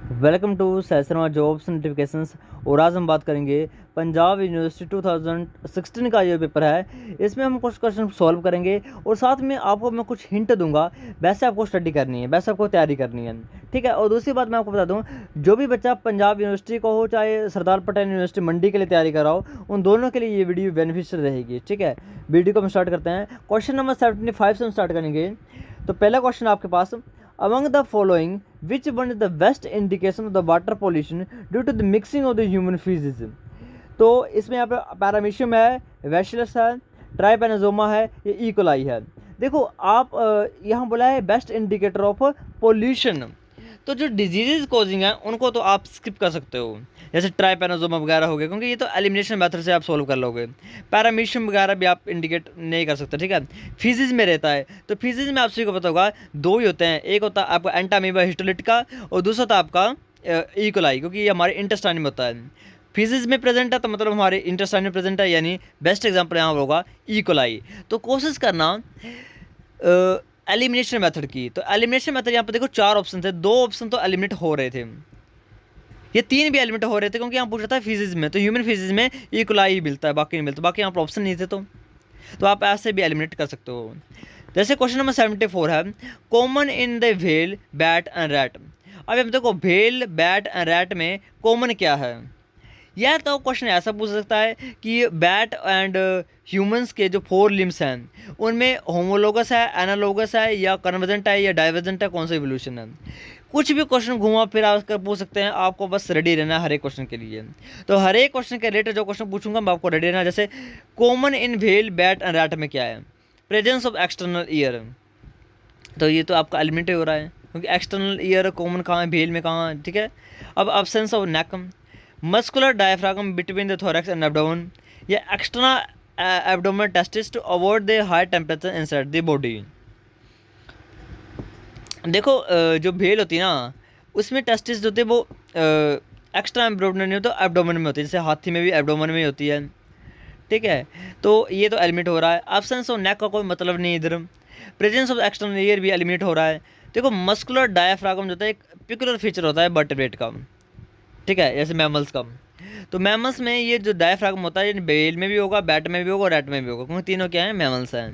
Welcome to Sahsarma jobs notifications. और आज हम बात करेंगे पंजाब यूनिवर्सिटी 2016 का जो पेपर है, इसमें हम कुछ क्वेश्चन सॉल्व करेंगे और साथ में आपको मैं कुछ हिंट दूंगा। वैसे आपको स्टडी करनी है, वैसे आपको तैयारी करनी है, ठीक है। और दूसरी बात मैं आपको बता दूं, जो भी बच्चा पंजाब यूनिवर्सिटी का हो चाहे सरदार पटेल यूनिवर्सिटी मंडी के लिए तैयारी कर रहा हो, उन दोनों के लिए ये वीडियो बेनिफिशियल रहेगी, ठीक है। वीडियो को हम स्टार्ट करते हैं। क्वेश्चन नंबर 75 से हम स्टार्ट करेंगे। तो पहला क्वेश्चन आपके पास, among the following which one is the best indication of the water pollution due to the mixing of the human feces। तो इसमें यहाँ पर पैरामीशियम है, वैशिलस है, ट्राइपेनोसोमा है, ये इकोलाई है। देखो आप यहाँ बोला है बेस्ट इंडिकेटर ऑफ पोल्यूशन, तो जो डिजीजेज कॉजिंग है उनको तो आप स्किप कर सकते हो, जैसे ट्राइपेनोसोमा वगैरह हो गया, क्योंकि ये तो एलिमिनेशन मेथड से आप सोल्व कर लोगे। पैरामीशियम वगैरह भी आप इंडिकेट नहीं कर सकते, ठीक है। फिजिक्स में रहता है, तो फिजिक्स में आप सभी को पता होगा दो ही होते हैं, एक होता है आपका एंटामीबा हिस्टोलिटिका और दूसरा होता है आपका इकोलाई, क्योंकि ये हमारे इंटेस्टाइन में होता है। फिजिक्स में प्रेजेंट है तो मतलब हमारे इंटेस्टाइन में प्रेजेंट है, यानी बेस्ट एग्जाम्पल यहाँ होगा इकोलाई। तो कोशिश करना एलिमिनेशन मेथड की। तो एलिमिनेशन मेथड यहाँ पे देखो चार ऑप्शन थे, दो ऑप्शन तो एलिमिनेट हो रहे थे, ये तीन भी एलिमिनेट हो रहे थे, क्योंकि यहाँ पूछ रहा था फिजिक्स में, तो ह्यूमन फिजिक्स में इक्वलाई ही मिलता है, बाकी नहीं मिलता, बाकी यहाँ पर ऑप्शन नहीं थे। तो आप ऐसे भी एलिमिनेट कर सकते हो। जैसे क्वेश्चन नंबर 74 है, common in the whale, bat and rat. अब हम देखो व्हेल, बैट एंड रैट में कॉमन क्या है। यार तो क्वेश्चन ऐसा पूछ सकता है कि बैट एंड ह्यूमंस के जो 4 लिम्स हैं उनमें होमोलोगस है, एनालोगस है, या कन्वर्जेंट है, या डाइवर्जेंट है, कौन सा इवोल्यूशन है। कुछ भी क्वेश्चन घुमा फिरा कर पूछ सकते हैं, आपको बस रेडी रहना है हर एक क्वेश्चन के लिए। तो हर एक क्वेश्चन के रिलेटेड जो क्वेश्चन पूछूंगा मैं आपको रेडी रहना। जैसे common in whale, bat and rat में क्या है, प्रेजेंस ऑफ एक्सटर्नल ईयर। तो ये तो आपका एलिमिनेट हो रहा है, क्योंकि एक्सटर्नल ईयर कॉमन कहाँ है, व्हेल में कहाँ है, ठीक है। अब absence of neck, muscular diaphragm between the thorax and abdomen, या external abdomen testis to avoid the high temperature inside the body. देखो जो भेल होती है ना, उसमें टेस्टिस जो होते हैं वो एक्स्ट्रा एब्डोमेन नहीं होता, एब्डोमेन में होती है, जैसे हाथी में भी एब्डोमेन में होती है, ठीक है। तो ये तो एलिमिनेट हो रहा है। एब्सेंस ऑफ नेक का कोई मतलब नहीं इधर। प्रेजेंस ऑफ एक्सटर्नल ईयर भी एलिमिनेट हो रहा है। देखो मस्कुलर डायफ्रागम जो होता है एक पिकुलर फीचर होता है वर्टेब्रेट का, ठीक है, जैसे मैमल्स का। तो मैमल्स में ये जो डायफ्रागम होता है बेल में भी होगा, बैट में भी होगा, रैट में भी होगा, क्योंकि तीनों क्या हैं, मैमल्स हैं।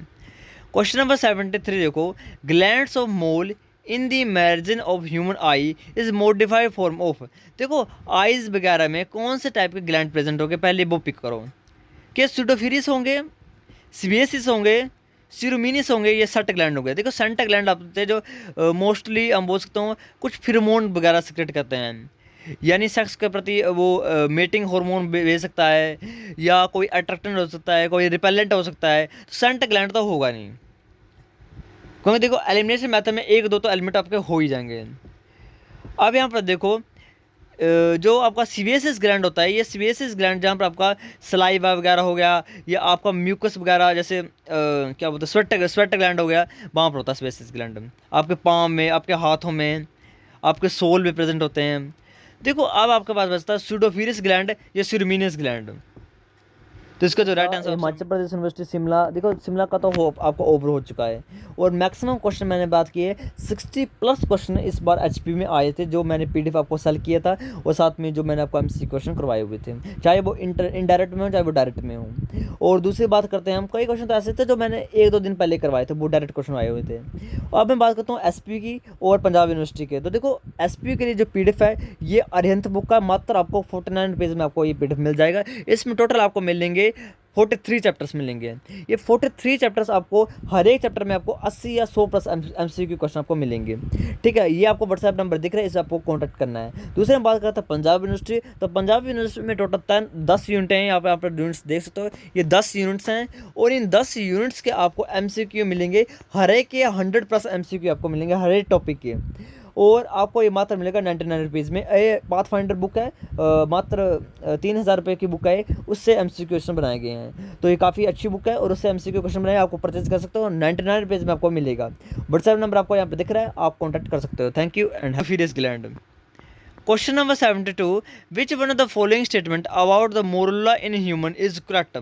क्वेश्चन नंबर 73 देखो, glands of mole in the margin of human I is modified form of. देखो आइज वगैरह में कौन से टाइप के ग्लैंड प्रेजेंट होंगे, पहले वो पिक करो। क्या सूडोफिरिस होंगे, सिबियसिस होंगे, सिरोमिनिस होंगे, ये सट ग्लैंड होंगे। देखो सेंट ग्लैंड होते हैं जो मोस्टली हम बोल सकते हो कुछ फिरोमोन वगैरह सिक्रेट करते हैं, यानी सेक्स के प्रति वो मेटिंग हार्मोन भेज सकता है, या कोई अट्रैक्टेंट हो सकता है, कोई रिपेलेंट हो सकता है। तो सेंट ग्लैंड तो होगा नहीं, क्योंकि देखो एलिमिनेशन मेथड में एक दो तो एलिमिनेट आपके हो ही जाएंगे। अब यहाँ पर देखो जो आपका सीवियसिस ग्लैंड होता है, ये सीवियसिस ग्लैंड जहाँ पर आपका सलाइवा वगैरह हो गया, या आपका म्यूकस वगैरह, जैसे क्या बोलते हैं स्वेट ग्लैंड हो गया, वहाँ पर होता है सीवियसिस ग्लैंड। आपके पाम में, आपके हाथों में, आपके सोल में प्रेजेंट होते हैं। देखो अब आपके पास बचता है सूडोफिरिस ग्लैंड या सिरोमिनस ग्लैंड। तो इसका जो right answer Himachal Pradesh university Shimla. देखो शिमला का तो आपको ओवर हो चुका है, और मैक्सिमम क्वेश्चन मैंने बात की है 60+ क्वेश्चन इस बार एचपी में आए थे, जो मैंने पीडीएफ आपको सेल किया था, और साथ में जो मैंने आपको एमसी क्वेश्चन करवाए हुए थे, चाहे वो इनडायरेक्ट में हो चाहे वो डायरेक्ट में हो। और दूसरी बात करते हैं हम, कई क्वेश्चन तो ऐसे थे जो मैंने 1-2 दिन पहले करवाए थे, वो डायरेक्ट क्वेश्चन आए हुए थे। अब मैं बात करता हूँ एसपी की और पंजाब यूनिवर्सिटी के। तो देखो एसपी के लिए जो पीडीएफ है ये अरिहंत बुक का, मात्र आपको 49 पेज में आपको ये पीडीएफ मिल जाएगा। इसमें टोटल आपको मिलेंगे 43 चैप्टर्स मिलेंगे। ये 43 चैप्टर्स आपको हर एक चैप्टर में आपको 80 या 100+ एमसीक्यू क्वेश्चन आपको मिलेंगे, ठीक है। ये आपको व्हाट्सएप नंबर दिख रहा है, इसे आपको कॉन्टैक्ट करना है। दूसरे में बात करते हैं पंजाब यूनिवर्सिटी। तो पंजाब यूनिवर्सिटी में टोटल 10 यूनिट हैं, यहाँ पे आप यूनिट्स देख सकते हो, ये 10 यूनिट्स हैं, और इन 10 यूनिट्स के आपको एमसीक्यू मिलेंगे, हर एक के 100+ एमसीक्यू आपको मिलेंगे हर एक टॉपिक के। और आपको ये मात्र मिलेगा 99 रुपीज़ में। ये पाथ फाइंडर बुक है, मात्र 3000 रुपये की बुक है, उससे एमसीक्यू क्वेश्चन बनाए गए हैं। तो ये काफ़ी अच्छी बुक है, और उससे एमसीक्यू क्वेश्चन बनाए आपको परचेज कर सकते हो, 99 रुपीज़ में आपको मिलेगा। व्हाट्सएप नंबर आपको यहाँ पे दिख रहा है, आप कॉन्टैक्ट कर सकते हो। Thank you and happiness gland. Question number 72, which one of the following statement about the morula in human is correct.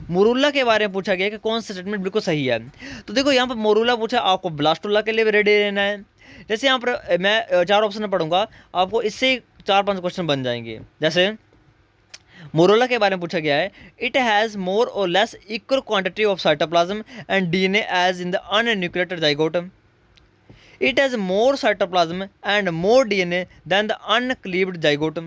Morula के बारे में पूछा गया कि कौन सा स्टेटमेंट बिल्कुल सही है। तो देखो यहाँ पर मोरुला पूछा, आपको ब्लास्टोला के लिए भी रेडी रहना है, जैसे यहाँ पर मैं 4 ऑप्शन पढ़ूंगा, आपको इससे 4-5 क्वेश्चन बन जाएंगे। जैसे मोरोला के बारे में पूछा गया है, इट हैज़ मोर और less equal quantity of cytoplasm and DNA as in the unnucleated zygote. It has more cytoplasm and more DNA than the uncleaved zygote.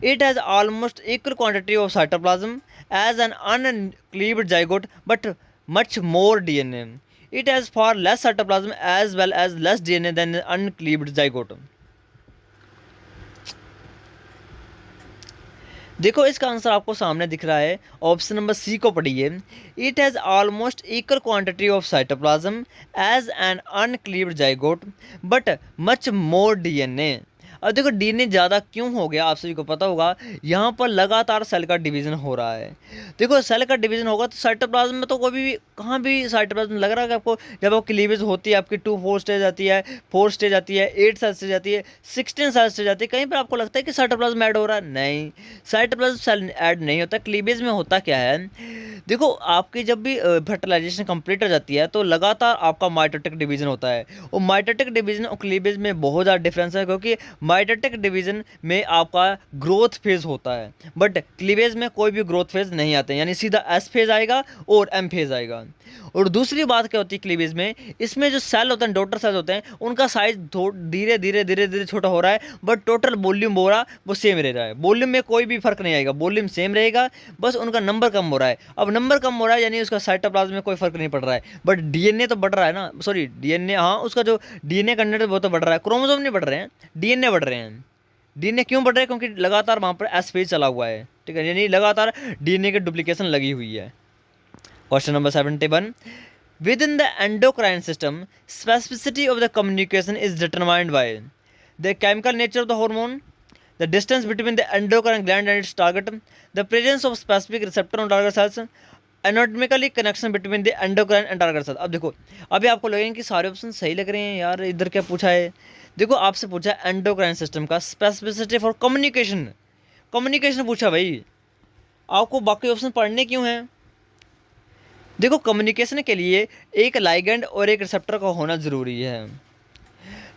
It has almost equal quantity of cytoplasm as an uncleaved zygote but much more DNA. It has far less cytoplasm as well as less DNA than an uncleaved zygote. देखो इसका answer आपको सामने दिख रहा है, option number C को पढ़िए। It has almost equal quantity of cytoplasm as an uncleaved zygote but much more DNA. अब देखो डीएनए ज़्यादा क्यों हो गया, आप सभी को पता होगा, यहाँ पर लगातार सेल का डिवीज़न हो रहा है। देखो सेल का डिवीज़न होगा तो साइटोप्लाज्म में तो कोई भी कहाँ भी साइटोप्लाज्म लग रहा है आपको, जब आपकी क्लीवेज होती है, आपकी 2-4 स्टेज आती है, 4 स्टेज आती है, 8 सेल स्टेज आती है, 16 सेल स्टेज आती है, कहीं पर आपको लगता है कि साइटोप्लाज्म ऐड हो रहा है? नहीं, साइटोप्लाज्म सेल ऐड नहीं होता। क्लीवेज में होता क्या है, देखो आपकी जब भी फर्टिलाइजेशन कंप्लीट हो जाती है तो लगातार आपका माइटोटिक डिवीज़न होता है, और माइटोटिक डिवीज़न और क्लीवेज में बहुत ज़्यादा डिफरेंस है, क्योंकि माइटोटिक डिवीज़न में आपका ग्रोथ फेज़ होता है बट क्लीवेज में कोई भी ग्रोथ फेज़ नहीं आते, यानी सीधा एस फेज़ आएगा और एम फेज़ आएगा। और दूसरी बात क्या होती है क्लीवेज में, इसमें जो सेल होते हैं, डॉटर सेल्स होते हैं, उनका साइज धीरे धीरे छोटा हो रहा है बट टोटल वॉल्यूम हो रहा वो सेम रह रहा है। वॉल्यूम में कोई भी फर्क नहीं आएगा, वॉल्यूम सेम रहेगा, बस उनका नंबर कम हो रहा है। अब नंबर कम हो रहा है यानी उसका साइटोप्लाज्म में कोई फर्क नहीं पड़ रहा है, बट डीएनए तो बढ़ रहा है ना, सॉरी डीएनए, हाँ उसका जो डीएनए कंटेंट वो तो बढ़ रहा है, क्रोमोसोम नहीं बढ़ रहे हैं, डीएनए बढ़ रहे हैं। डीएनए क्यों बढ़ रहे हैं, क्योंकि लगातार वहाँ पर एस फेज चला हुआ है, ठीक है, यानी लगातार डीएनए की डुप्लीकेशन लगी हुई है। Question number 71, within the endocrine system, specificity of the communication is determined by the chemical nature of the hormone, the distance between the endocrine gland and its target, the presence of specific receptor on target cells, anatomically connection between the endocrine and target cell. अब देखो अभी आपको लगेंगे कि सारे option सही लग रहे हैं यार, इधर क्या पूछा है, देखो आपसे पूछा है एंडोक्राइन सिस्टम का स्पेसिफिसिटी फॉर कम्युनिकेशन, कम्युनिकेशन पूछा भाई, आपको बाकी ऑप्शन पढ़ने क्यों हैं? देखो कम्युनिकेशन के लिए एक लाइगेंड और एक रिसेप्टर का होना ज़रूरी है।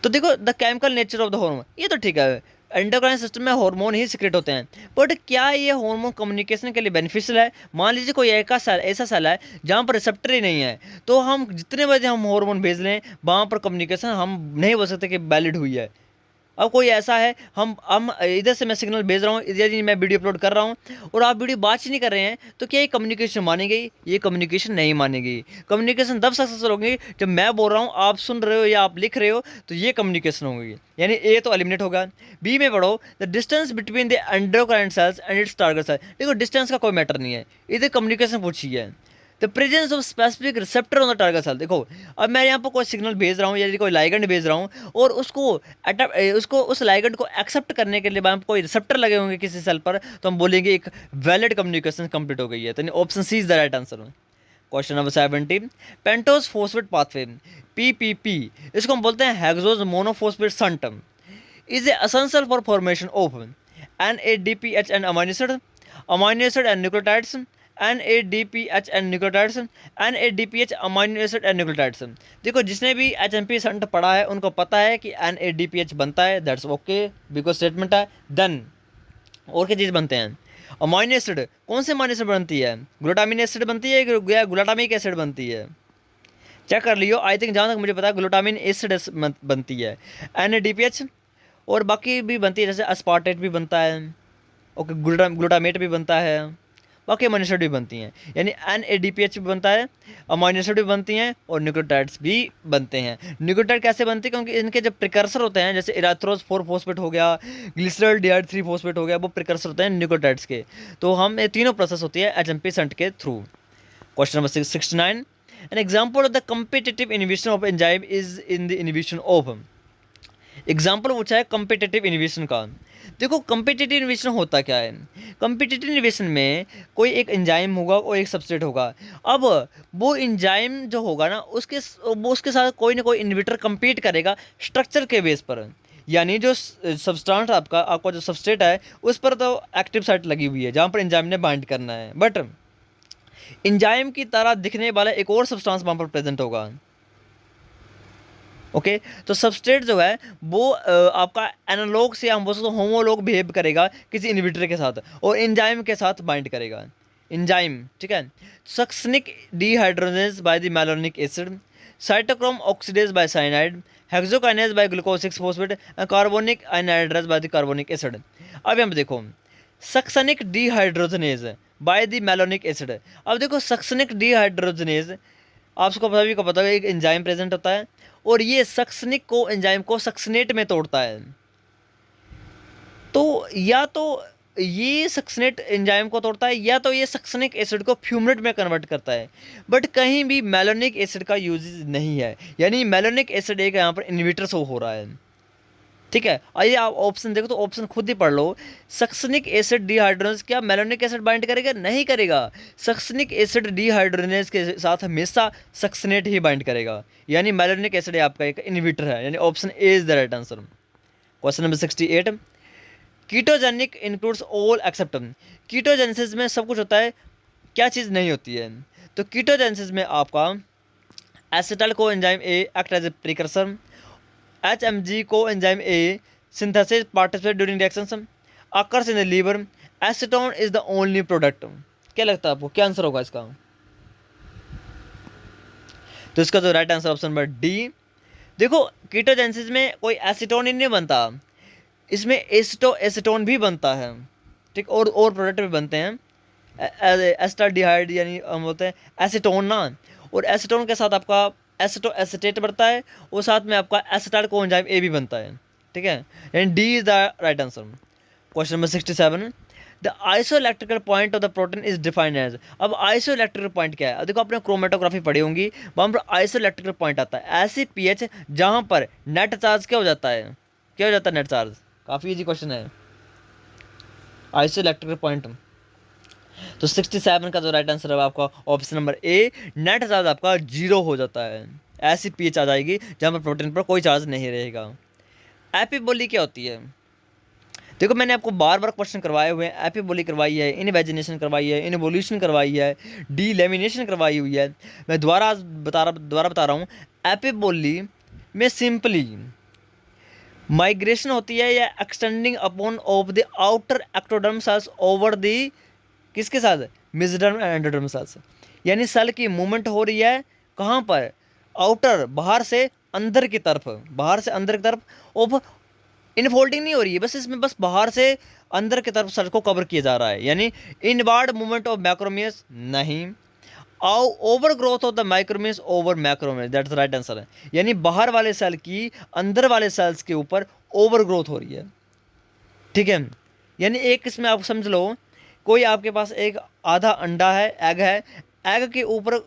तो देखो the chemical nature of the hormone, ये तो ठीक है, एंडोक्राइन सिस्टम में हार्मोन ही सिक्रेट होते हैं, बट क्या ये हार्मोन कम्युनिकेशन के लिए बेनिफिशियल है? मान लीजिए कोई ऐसा सेल है जहाँ पर रिसेप्टर ही नहीं है, तो हम जितने बजे हम हार्मोन भेज लें वहाँ पर कम्युनिकेशन हम नहीं बोल सकते कि वैलिड हुई है। अब कोई ऐसा है, हम इधर से मैं सिग्नल भेज रहा हूँ, इधर ही मैं वीडियो अपलोड कर रहा हूँ और आप वीडियो बात ही नहीं कर रहे हैं, तो क्या ये कम्युनिकेशन मानेगी? ये कम्युनिकेशन नहीं मानेगी। कम्युनिकेशन तब सक्सेसफुल होगी जब मैं बोल रहा हूँ, आप सुन रहे हो या आप लिख रहे हो, तो ये कम्युनिकेशन होगी, यानी ए तो एलिमिनेट होगा। बी में पढ़ो, the distance between the endocrine cells and its target cell. देखो डिस्टेंस का कोई मैटर नहीं है, इधर कम्युनिकेशन पूछी है। The presence of specific receptor on the target cell, देखो अब मैं यहाँ पर कोई सिग्नल भेज रहा हूँ या कोई लाइगेंड भेज रहा हूँ और उसको उस लाइगेंड को एक्सेप्ट करने के लिए कोई रिसेप्टर लगे होंगे किसी सेल पर, तो हम बोलेंगे एक वैलिड कम्युनिकेशन कंप्लीट हो गई है। तो option C is the right answer. Question number 70, pentose phosphate pathway PPP, इसको हम बोलते हैं hexose monophosphate shunt, is a essential for formation of NADPH and amino acid and nucleotides, NADPH and nucleotides, NADPH amino acid and nucleotides. देखो जिसने भी HMP shunt पढ़ा है उनको पता है कि NADPH बनता है, दैट्स ओके बिकॉज स्टेटमेंट है। देन और क्या चीज़ बनते हैं? अमीनो एसिड, कौन से अमीनो एसिड बनती है? ग्लूटामिन एसिड बनती है या ग्लूटामिक एसिड बनती है? चेक कर लियो, आई थिंक जहाँ तक मुझे पता है ग्लूटामिन एसिड बनती है। NADPH और बाकी भी बनती है, जैसे अस्पार्टेट भी बनता है, ओके ग्लूटामेट भी बनता है, बाकी अमीनो एसिड भी बनती हैं, यानी NADPH भी बनता है, अमीनो एसिड भी बनती हैं और न्यूक्लियोटाइड्स भी बनते हैं। न्यूक्लियोटाइड कैसे बनती है? क्योंकि इनके जब प्रिकर्सर होते हैं, जैसे इराथ्रोज 4-फॉस्फेट हो गया, ग्लिसरॉल डिहाइड 3-फॉस्फेट हो गया, वो प्रिकर्सर होते हैं न्यूक्लियोटाइड्स के। तो हम ये तीनों प्रोसेस होती है HMP शंट के through. Question number 69, an example of the competitive inhibition of enzyme is in the inhibition of. Example पूछा है कम्पिटिटिव इनहिबिशन का। देखो कम्पिटिटिव इनहिबिशन होता क्या है? कम्पिटिटिव इनहिबिशन में कोई एक एंजाइम होगा और एक सबस्ट्रेट होगा। अब वो एंजाइम जो होगा ना उसके साथ कोई ना कोई इनहिबिटर कम्पीट करेगा स्ट्रक्चर के बेस पर, यानी जो सबस्टांस आपका जो सबस्ट्रेट है उस पर तो एक्टिव साइट लगी हुई है जहाँ पर एंजाइम ने बाइंड करना है, बट एंजाइम की तरह दिखने वाला एक और सब्सटेंस वहाँ पर प्रेजेंट होगा। ओके। तो सबस्ट्रेट जो है वो आपका एनालॉग से हम बोल सकते होमोलॉग बिहेव करेगा किसी इनहिबिटर के साथ और एंजाइम के साथ बाइंड करेगा, एंजाइम, ठीक है। Succinic dehydrogenase by the malonic acid, cytochrome oxidase by cyanide, hexokinase by glucose 6 phosphate and carbonic anhydrase by the carbonic acid. अब हम देखो succinic dehydrogenase by the malonic acid. अब देखो सक्सनिक डिहाइड्रोजनेज आपको पता भी, को पता है एक एंजाइम प्रेजेंट होता है और ये सक्सनिक को एंजाइम को सक्सनेट में तोड़ता है। तो या तो ये सक्सनेट एंजाइम को तोड़ता है या तो ये सक्सनिक एसिड को फ्यूमनेट में कन्वर्ट करता है, बट कहीं भी मैलोनिक एसिड का यूज नहीं है, यानी मैलोनिक एसिड एक यहाँ पर इनहिबिटर शो हो रहा है, ठीक है। आइए आप ऑप्शन देखो तो ऑप्शन खुद ही पढ़ लो। सक्सनिक एसिड डिहाइड्रोजनेज क्या मैलोनिक एसिड बाइंड करेगा? नहीं करेगा। सक्सनिक एसिड डिहाइड्रोजनेज के साथ हमेशा सक्सनेट ही बाइंड करेगा, यानी मैलोनिक एसिड आपका एक इनहिबिटर है, यानी option A is the right answer. Question number 68, ketogenic includes all except. कीटोजेनेसिस में सब कुछ होता है, क्या चीज़ नहीं होती है? तो कीटोजेनेसिस में आपका acetyl coenzyme A act as a precursor, HMG coenzyme A synthesis participate during reaction, occurs in the liver, acetone is the only product. क्या लगता है आपको, क्या आंसर होगा इसका? तो इसका जो right answer option number D. देखो कीटोजेनेसिस में कोई एसीटोन ही नहीं बनता, इसमें एसीटोन भी बनता है, ठीक, और प्रोडक्ट भी बनते हैं, एस्टाल्डिहाइड यानी हम बोलते हैं एसीटोन ना, और एसीटोन के साथ आपका एसिटेट बनता है और साथ में आपका एसिटाइल कोएंजाइम ए भी बनता है, ठीक है, यानी D is the right answer. Question number 67, the isoelectrical point of the protein is defined as. अब आइसोइलेक्ट्रिकल पॉइंट क्या है? देखो आपने क्रोमेटोग्राफी पढ़ी होंगी, वहाँ पर आइसोइलेक्ट्रिकल पॉइंट आता है ऐसी पीएच जहाँ पर नेट चार्ज क्या हो जाता है, क्या हो जाता है नेट चार्ज? काफ़ी इजी क्वेश्चन है, आइसोइलेक्ट्रिकल पॉइंट। तो 67 का जो राइट आंसर है आपका option number A, net charge आपका 0 हो जाता है, ऐसी पीएच आ जाएगी जहाँ पर प्रोटीन पर कोई चार्ज नहीं रहेगा। एपिबोली क्या होती है? देखो मैंने आपको बार बार क्वेश्चन करवाए हुए हैं, एपिबोली करवाई है, इनवेजिनेशन करवाई है, इनवोल्यूशन करवाई है, डीलेमिनेशन करवाई हुई है। मैं दोबारा बता रहा हूँ, एपिबोली में सिंपली माइग्रेशन होती है या extending upon of the outer ectoderm cells over the किसके साथ? मेसोडर्म एंड एंडोडर्म सेल्स, यानी सेल की मूवमेंट हो रही है कहाँ पर? आउटर, बाहर से अंदर की तरफ, बाहर से अंदर की तरफ, ऑफ इनफोल्डिंग नहीं हो रही है, बस इसमें बस बाहर से अंदर की तरफ सेल को कवर किया जा रहा है, यानी इनवार्ड मूवमेंट ऑफ मैक्रोमियस नहीं, over growth of the micromeres over macromeres, that's the right answer है, यानी बाहर वाले सेल की अंदर वाले सेल्स के ऊपर ओवर ग्रोथ हो रही है, ठीक है। यानी एक इसमें आप समझ लो, कोई आपके पास एक आधा अंडा है, एग है, एग के ऊपर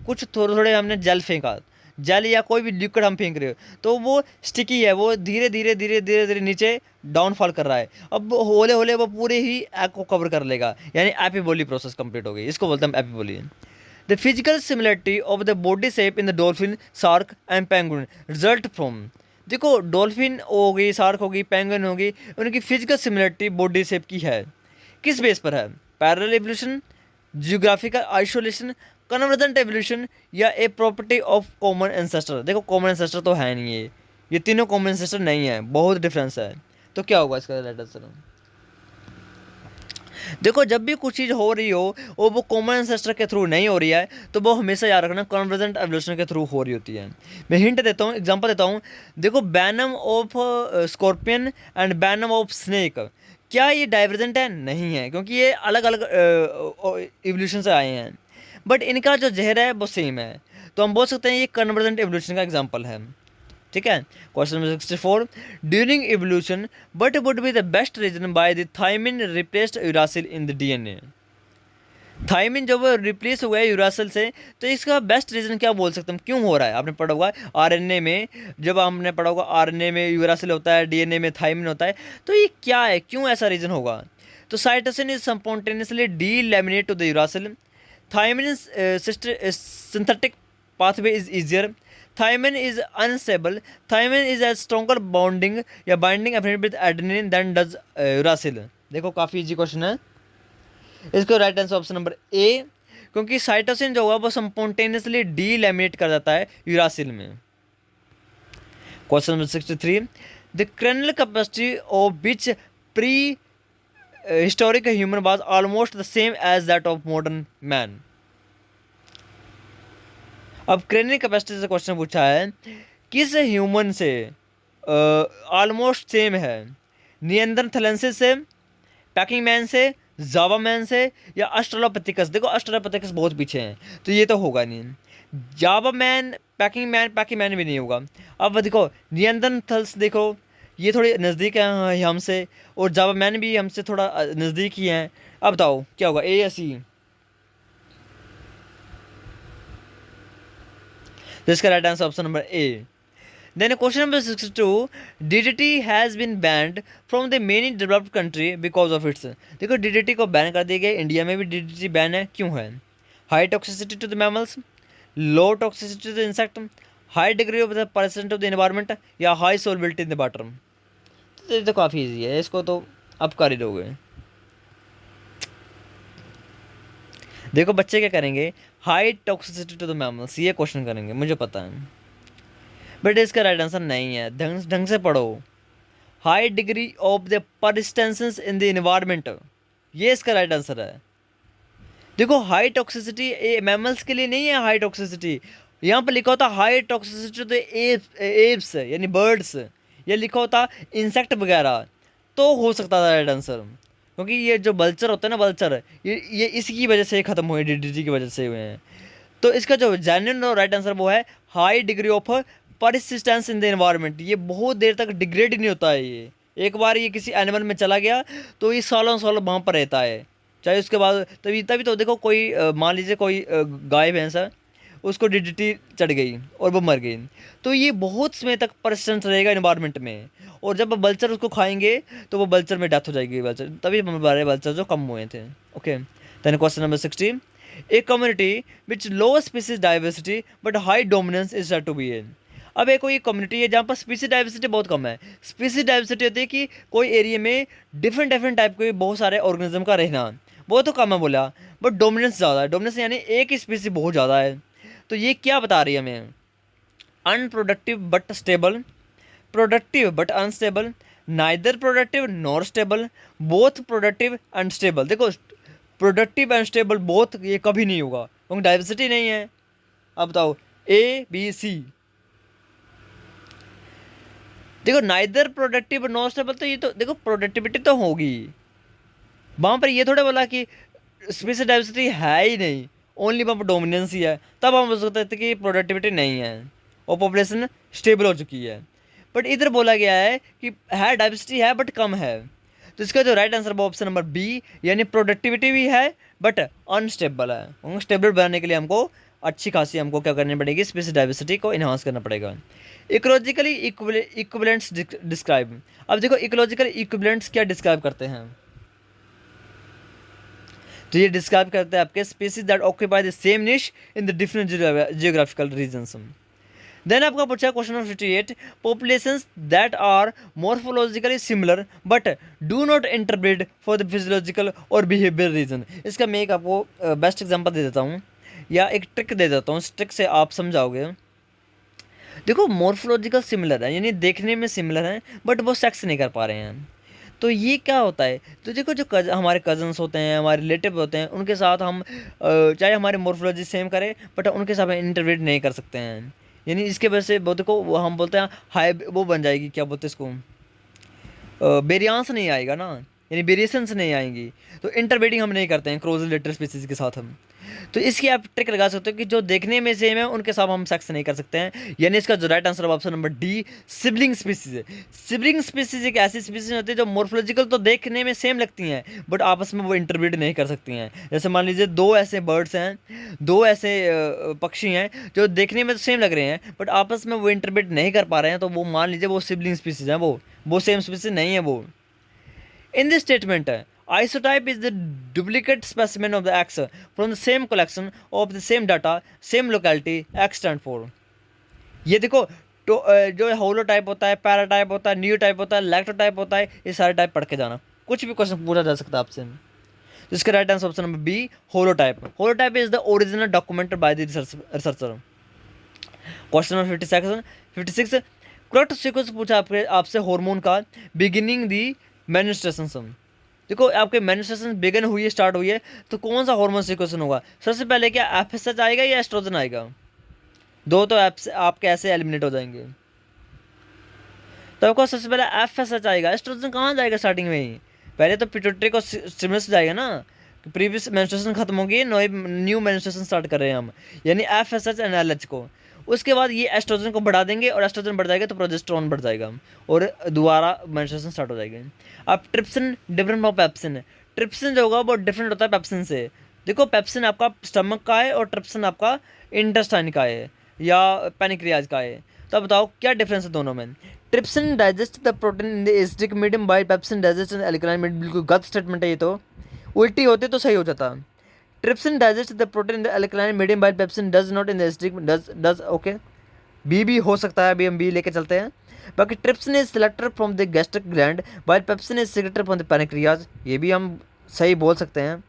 कुछ थोड़े थोड़े हमने जेल फेंका, जेल या कोई भी लिक्विड हम फेंक रहे हो, तो वो स्टिकी है, वो धीरे धीरे धीरे धीरे धीरे नीचे डाउनफॉल कर रहा है, अब होले होले वो पूरे ही एग को कवर कर लेगा, यानी एपिबोली प्रोसेस कंप्लीट हो गई, इसको बोलते हैं epiboly. The physical similarity of the body shape in the dolphin, shark and penguin result from. देखो डॉल्फिन होगी, शार्क होगी, पेंगुइन होगी, उनकी फिजिकल सिमिलरिटी बॉडी शेप की है, किस बेस पर है? Parallel evolution, geographical isolation, convergent evolution, या a property of common ancestor. देखो कॉमन एंसेस्टर तो है नहीं, ये तीनों कॉमन एंसेस्टर नहीं है, बहुत डिफरेंस है, तो क्या होगा इसका राइट आंसर? देखो जब भी कुछ चीज़ हो रही हो और वो कॉमन एंसेस्टर के थ्रू नहीं हो रही है, तो वो हमेशा याद रखना कन्वर्जेंट एवोल्यूशन के थ्रू हो रही होती है। मैं हिंट देता हूँ, एग्जांपल देता हूँ, देखो venom of scorpion and venom of snake, क्या ये डाइवर्जेंट है? नहीं है, क्योंकि ये अलग अलग एवोल्यूशन से आए हैं, बट इनका जो जहर है वो सेम है, तो हम बोल सकते हैं ये कन्वर्जेंट एवोल्यूशन का एग्जाम्पल है, ठीक है। Question number 64, during evolution but would be the best reason by the thymine replaced uracil in the DNA. Thymine जब रिप्लेस हो गया यूरासिल से, तो इसका बेस्ट रीजन क्या बोल सकते हैं, क्यों हो रहा है? आपने पढ़ा होगा आरएनए में, जब हमने पढ़ा होगा आरएनए में यूरासिल होता है, डीएनए में थायमिन होता है, तो ये क्या है, क्यों ऐसा रीजन होगा? तो cytosine is spontaneously delaminate to the uracil, thymine synthetic pathway is easier, thiamine is unstable, thiamine is a stronger bonding या binding affinity with adenine than does uracil। देखो काफ़ी इजी क्वेश्चन है, इसको right answer option number A, क्योंकि cytosine जो होगा वो spontaneously डीलैमिनेट कर जाता है यूरासिल में। Question number 63, the cranial capacity of which prehistoric human was almost the same as that of modern man. अब क्रैनियल कैपेसिटी से क्वेश्चन पूछा है किस ह्यूमन से ऑलमोस्ट सेम है, नियंत्रथलेंसिस से, पैकिंग मैन से, जावा मैन से, या ऑस्ट्रेलोपिथेकस। देखो ऑस्ट्रेलोपिथेकस बहुत पीछे हैं तो ये तो होगा नहीं। जावा मैन, पैकिंग मैन भी नहीं होगा। अब देखो नियंत्रथल्स, देखो ये थोड़े नज़दीक हैं हमसे, और जावा मैन भी हमसे थोड़ा नज़दीक ही हैं। अब बताओ क्या होगा, ए या सी? तो इसका right answer option number A. Then question number 62, DDT has been banned from the many developed country because of its। देखो DDT को बैन कर दिया गया, इंडिया में भी DDT बैन है, क्यों है? High toxicity to the mammals, low toxicity to the insect, high degree of the percent of the environment, या high solubility in the water. तो ये तो काफ़ी ईजी है, इसको तो आप कर ही दोगे। देखो बच्चे क्या करेंगे, high toxicity to the mammals ये क्वेश्चन करेंगे, मुझे पता है, बट इसका राइट आंसर नहीं है। ढंग से पढ़ो। High degree of the persistence in the environment, ये इसका राइट आंसर है। देखो हाई टॉक्सिसिटी मैमल्स के लिए नहीं है, हाई टॉक्सिसिटी यहाँ पर लिखा होता high toxicity to the apes यानी बर्ड्स, ये लिखा होता इंसेक्ट वगैरह, तो हो सकता था राइट आंसर। क्योंकि ये जो बल्चर होता है ना, बल्चर, ये इसकी वजह से ख़त्म हुए, DDT की वजह से हुए हैं। तो इसका जो जेन्युइन और राइट आंसर वो है high degree of persistence in the environment. ये बहुत देर तक डिग्रेड ही नहीं होता है, ये एक बार ये किसी एनिमल में चला गया तो ये सालों सालों वहाँ पर रहता है, चाहे उसके बाद तभी तो देखो कोई मान लीजिए कोई गाय भैंस है, उसको DDT चढ़ गई और वो मर गई, तो ये बहुत समय तक परसिस्टेंस रहेगा एनवायरनमेंट में, और जब बल्चर उसको खाएंगे तो वो बल्चर में डेथ हो जाएगी, बल्चर तभी हमारे बल्चर जो कम हुए थे। Okay, then question number 60, a community which low species diversity but high dominance is said to be a. अब एक कोई कम्युनिटी है जहाँ पर स्पीसीज डाइवर्सिटी बहुत कम है। स्पीसीज डाइवर्सिटी होती है कि कोई एरिया में डिफरेंट टाइप के बहुत सारे ऑर्गेनिज्म का रहना, वो तो कम है बोला, बट डोमिनेंस ज़्यादा है। डोमिनेंस यानी एक ही स्पीसी बहुत ज़्यादा है। तो ये क्या बता रही है हमें? Unproductive but stable, productive but unstable, neither productive nor stable, both productive unstable. देखो प्रोडक्टिव अनस्टेबल बोथ ये कभी नहीं होगा क्योंकि डाइवर्सिटी नहीं है। अब बताओ ABC। देखो नाइदर प्रोडक्टिव नॉट स्टेबल, तो ये तो देखो प्रोडक्टिविटी तो होगी वहाँ पर, ये थोड़ा बोला कि स्पीसीज डाइवर्सिटी है ही नहीं, ओनली वहाँ पर डोमिनेंस ही है, तब हम बोल सकते थे कि प्रोडक्टिविटी नहीं है और पॉपुलेशन स्टेबल हो चुकी है। बट इधर बोला गया है कि है डाइवर्सिटी है बट कम है, तो इसका जो राइट आंसर वो ऑप्शन नंबर बी, यानी प्रोडक्टिविटी भी है बट अनस्टेबल है। स्टेबल बनाने के लिए हमको अच्छी खासी हमको क्या करनी पड़ेगी, स्पीसीज डाइवर्सिटी को इन्हांस करना पड़ेगा। Ecologically equivalents describe. अब देखो इकोलॉजिकल इक्विवेलेंट्स क्या डिस्क्राइब करते हैं, तो ये डिस्क्राइब करते हैं आपके species that occupy the same niche in the different geographical regions. Then आपका पूछा question number 58, populations that are morphologically similar but do not interbreed for the physiological और बिहेवियर रीजन। इसका मैं एक आपको बेस्ट एग्जांपल दे देता हूँ या एक ट्रिक दे देता हूँ, इस ट्रिक से आप समझाओगे। देखो मॉर्फोलॉजिकल सिमिलर है यानी देखने में सिमिलर हैं बट वो सेक्स नहीं कर पा रहे हैं, तो ये क्या होता है? तो देखो जो हमारे कजन्स होते हैं, हमारे रिलेटिव होते हैं, उनके साथ हम चाहे हमारे मॉर्फोलॉजी सेम करें बट उनके साथ हम इंटरव्रेट नहीं कर सकते हैं, यानी इसके वजह से बहुत को हम बोलते हैं हाई वो बन जाएगी, क्या बोलते हैं इसको, वेरियांस नहीं आएगा ना, यानी वेरिएशंस नहीं आएंगी, तो इंटरब्रीडिंग हम नहीं करते हैं क्रॉस रिलेटेड स्पीसीज के साथ हम। तो इसकी आप ट्रिक लगा सकते हो कि जो देखने में सेम है उनके साथ हम सेक्स नहीं कर सकते हैं, यानी इसका जो राइट आंसर है option number D, sibling species है। सिबलिंग स्पीसीज एक ऐसी स्पीसीज होती है जो मॉर्फोलॉजिकल तो देखने में सेम लगती हैं बट आपस में वो इंटरब्रीड नहीं कर सकती हैं। जैसे मान लीजिए दो ऐसे बर्ड्स हैं, दो ऐसे पक्षी हैं जो देखने में तो सेम लग रहे हैं बट आपस में वो इंटरब्रीड नहीं कर पा रहे हैं, तो वो मान लीजिए वो सिबलिंग स्पीसीज हैं, वो सेम स्पीसीज नहीं है वो। In this statement, isotype is the duplicate specimen of the X from the same collection of the same data, same locality, X stand for। ये देखो तो जो होलोटाइप होता है, पैराटाइप होता है, न्यू टाइप होता है, लैक्टोटाइप होता है, ये सारे टाइप पढ़ के जाना, कुछ भी क्वेश्चन पूछा जा सकता है आपसे। तो इसका right answer option number B, holotype. Holotype is the original documented by the researcher. Question number 56, correct sequence पूछा आपसे हार्मोन का बिगिनिंग दी मेन्स्ट्रुएशन। देखो आपके मेन्स्ट्रुएशन बिगिन हुई है, स्टार्ट हुई है, तो कौन सा हार्मोन सीक्वेंस होगा? सबसे पहले क्या एफएसएच आएगा या एस्ट्रोजन आएगा? दो तो आपके ऐसे एलिमिनेट हो जाएंगे। तो आपको सबसे पहले एफएसएच आएगा, एस्ट्रोजन कहाँ जाएगा स्टार्टिंग में ही? पहले तो पिट्यूटरी को स्टिमुलस जाएगा ना, प्रीवियस मेंस्ट्रुएशन खत्म होगी, न्यू मेंस्ट्रुएशन स्टार्ट कर रहे हैं हम, यानी एफएसएच एंड एलएच को। उसके बाद ये एस्ट्रोजन को बढ़ा देंगे और एस्ट्रोजन बढ़ जाएगा तो प्रोजेस्टेरॉन बढ़ जाएगा और दोबारा मेंस्ट्रुएशन स्टार्ट हो जाएगी। अब trypsin different from pepsin, trypsin जो होगा वो डिफरेंट होता है पेप्सिन से। देखो पेप्सिन आपका स्टमक का है और ट्रिप्सिन आपका इंटेस्टाइन का है या पैनक्रियाज का है। तो अब बताओ क्या डिफरेंस है दोनों में? Trypsin digest the protein in the acidic medium by pepsin digest in alkaline medium. बिल्कुल गलत स्टेटमेंट है ये, तो उल्टी होती तो सही हो जाता। Trypsin digest the protein in the alkaline medium by pepsin does not in the acidic does okay, B भी हो सकता है, अभी हम बी लेके चलते हैं। बाकी trypsin is selected from the gastric gland by pepsin is selected from the pancreas, ये भी हम सही बोल सकते हैं।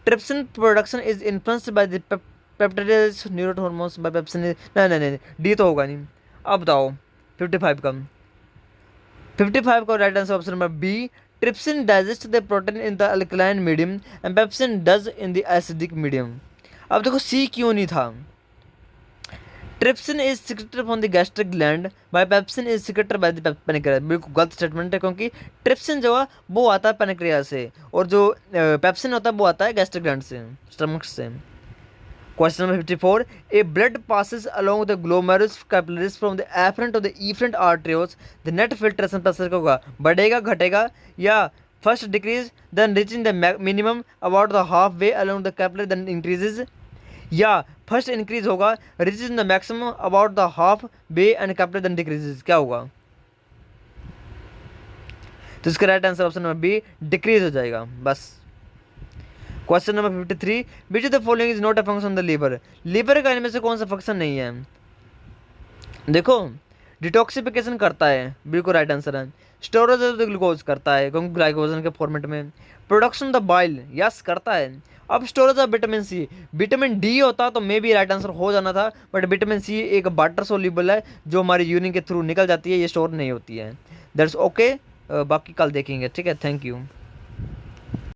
Trypsin production is influenced by the peptides neurohormones by pepsin. नहीं, डी तो होगा नहीं। अब बताओ 55 का, 55 का right answer option number B, trypsin digest the protein in the alkaline medium and pepsin does in the acidic medium. अब देखो सी क्यों नहीं था? Trypsin is secreted from the gastric gland by pepsin is secreted by the pancreas. बिल्कुल गलत statement है, क्योंकि trypsin जो है वो आता है पैनक्रियाज से और जो पेप्सिन होता है वो आता है गैस्ट्रिक ग्लैंड से, स्टमक से। Question number 54. A blood passes along the glomerulus capillaries from the afferent to the efferent arterioles. The net filtration pressure क्या होगा? बढ़ेगा, घटेगा, या first decrease then reaching the minimum about the halfway along the capillary then increases, या first increase होगा reaches the maximum about the halfway and capillary then decreases? क्या होगा? तो इसका right answer option number B, decrease हो जाएगा बस। Question number 53, which of the following is not a function of the liver. Liver का इनमें से कौन सा फंक्शन नहीं है? देखो डिटॉक्सिफिकेशन करता है, बिल्कुल राइट आंसर है। स्टोरेज ऑफ द ग्लूकोज करता है क्योंकि ग्लाइकोजन के फॉर्मेट में। प्रोडक्शन द बाइल, यस करता है। अब storage of vitamin C, vitamin D होता तो मे भी राइट आंसर हो जाना था, बट विटामिन सी एक वाटर सोल्यूबल है जो हमारी यूरिन के थ्रू निकल जाती है, ये स्टोर नहीं होती है। दैट्स ओके, बाकी कल देखेंगे, ठीक है, थैंक यू।